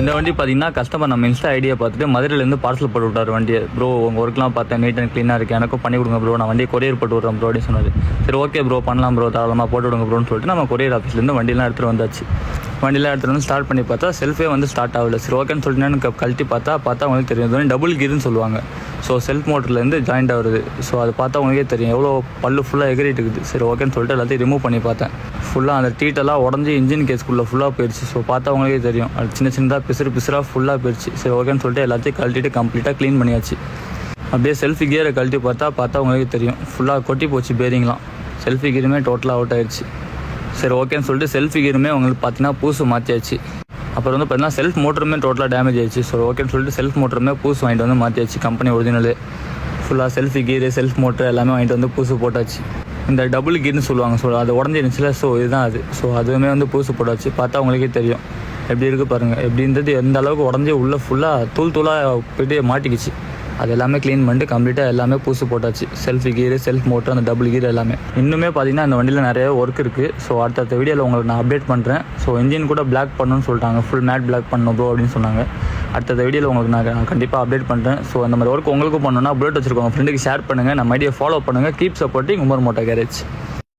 இந்த வண்டி பார்த்தீங்கன்னா கஸ்டமர் நம்ம இன்ஸ்டா ஐடியா பார்த்துட்டு மதுரையிலேருந்து பார்சல் போட்டு விட்டார் வண்டியை. ப்ரோ உங்கள் ஒர்க்லாம் பார்த்தேன், நீட் அண்ட் க்ளீனாக இருக்குது, எனக்கும் பண்ணி கொடுங்க ப்ரோ, நான் வண்டியை கொரியர் போட்டு விட்றேன் ப்ரோ அப்படின்னு சொன்னார். சரி ஓகே ப்ரோ பண்ணலாம் ப்ரோ, தாராளமாக போட்டு விடுங்க ப்ரோன்னு சொல்லிட்டு நம்ம கொரியர் ஆஃபீஸ்லேருந்து வண்டியெலாம் எடுத்துகிட்டு வந்தாச்சு. வண்டியெலாம் எடுத்துகிட்டு வந்து ஸ்டார்ட் பண்ணி பார்த்தா செல்ஃபே வந்து ஸ்டார்ட் ஆகல. சரி ஓகேன்னு சொல்லிட்டு எனக்கு கழட்டி பார்த்தா அவங்களுக்கு தெரியும். இது டபுள் கீர்னு சொல்லுவாங்க. ஸோ செல்ஃப் மோட்டர்லேருந்து ஜாயிண்ட் ஆகுது. ஸோ அது பார்த்தா உங்களுக்கே தெரியும் எவ்வளோ பல்லு ஃபுல்லாக எகிரிட்டு இருக்குது. சரி ஓகேன்னு சொல்லிட்டு எல்லாத்தையும் ரிமூவ் பண்ணி பார்த்தேன். ஃபுல்லாக அந்த டீட்டெல்லாம் உடஞ்சி இன்ஜின் கேஸ்க்குள்ளே ஃபுல்லாக போயிடுச்சு. ஸோ பார்த்தா உங்களுக்கே தெரியும் அது சின்ன சின்னதாக பிசுறாக ஃபுல்லாக போயிடுச்சு. சரி ஓகேன்னு சொல்லிட்டு எல்லாத்தையும் கழட்டிட்டு கம்ப்ளீட்டாக க்ளீன் பண்ணியாச்சு. அப்படியே செல்ஃபி கியரை கழட்டி பார்த்தா உங்களுக்கே தெரியும் ஃபுல்லாக கொட்டி போச்சு பேரிங்லாம். செல்ஃபி கியருமே டோட்டலாக அவுட் ஆயிடுச்சு. சரி ஓகேன்னு சொல்லிட்டு செல்ஃபி கியருமே உங்களுக்கு பார்த்தீங்கன்னா பூசு மாற்றியாச்சு. அப்புறம் வந்து பார்த்தீங்கன்னா செல்ஃப் மோட்டருமே டோட்டலாக டேமேஜ் ஆயிடுச்சு. ஸோ ஓகேன்னு சொல்லிட்டு செல்ஃப் மோட்டருமே பூசு வாங்கிட்டு வந்து மாற்றியாச்சு. கம்பெனி ஒரிஜினலே ஃபுல்லாக செல்ஃபி கீரு செல்ஃப் மோட்டர் எல்லாமே வாங்கிட்டு வந்து பூசு போட்டாச்சு. இந்த டபுள் கீர்னு சொல்லுவாங்க. ஸோ அது உடஞ்சிருந்துச்சுல, ஸோ இதுதான் அது. ஸோ அதுவுமே வந்து பூசு போட்டாச்சு. பார்த்தா உங்களுக்கே தெரியும் எப்படி இருக்குது பாருங்கள். எப்படின்றது எந்த அளவுக்கு உடஞ்சி உள்ளே ஃபுல்லாக தூளாக போய்ட்டு மாட்டிக்கிச்சு. அது எல்லாமே க்ளீன் பண்ணிட்டு கம்ப்ளீட்டாக எல்லாமே பூசு போட்டாச்சு. செல்ஃபி கீரு செல்ஃப் மோட்டர் அந்த டபுள் கீர் எல்லாமே. இன்னுமே பார்த்தீங்கன்னா அந்த வண்டியில் நிறைய ஒர்க் இருக்குது. ஸோ அடுத்த வீடியோவில் உங்களுக்கு நான் அப்டேட் பண்ணுறேன். ஸோ இன்ஜின் கூட பிளாக் பண்ணணும்னு சொல்லிட்டாங்க, ஃபுல் மேட் பிளாக் பண்ணணும் ப்ரோ அப்படின்னு சொன்னாங்க. அடுத்த வீடியோவில் உங்களுக்கு நான் கண்டிப்பாக அப்டேட் பண்ணுறேன். ஸோ அந்த மாதிரி ஒர்க் உங்களுக்கும் பண்ணணும்னா புல்லட் வச்சுருக்கோங்க ஃப்ரெண்டுக்கு ஷேர் பண்ணுங்கள், நம்ம ஐடியா ஃபாலோ பண்ணுங்கள். Keep supporting Umar motor garage.